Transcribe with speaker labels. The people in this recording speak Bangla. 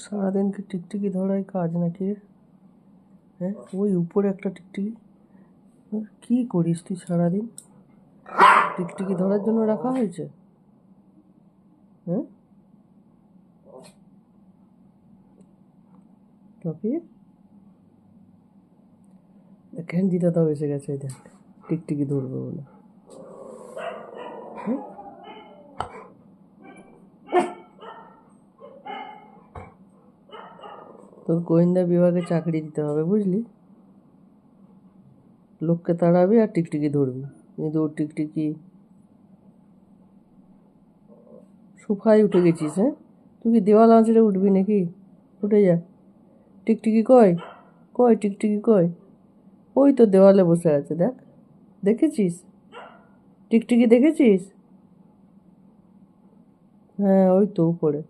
Speaker 1: সারাদিন কি টিকটিকি ধরাই কাজ নাকি রে? হ্যাঁ, ওই উপরে একটা টিকটিকি। কি করিস তুই সারাদিন? টিকটিকি ধরার জন্য রাখা হয়েছে? হ্যাঁ টপি, ঘ্যান্ডি দাদাও এসে গেছে, দেখ টিকটিকি ধরবে বলে। হুম? তোর গোয়েন্দা বিভাগে চাকরি দিতে হবে, বুঝলি? লোককে তাড়াবি আর টিকটিকি ধরবি, কিন্তু ওর টিকটিকি। সোফায় উঠে গেছিস? হ্যাঁ, তুই কি দেওয়াল আঁচড়ে উঠবি নাকি? উঠে যা। টিকটিকি কই? কই টিকটিকি কই? ওই তো দেওয়ালে বসে আছে, দেখ। দেখেছিস? টিকটিকি দেখেছিস? হ্যাঁ, ওই তো উপরে।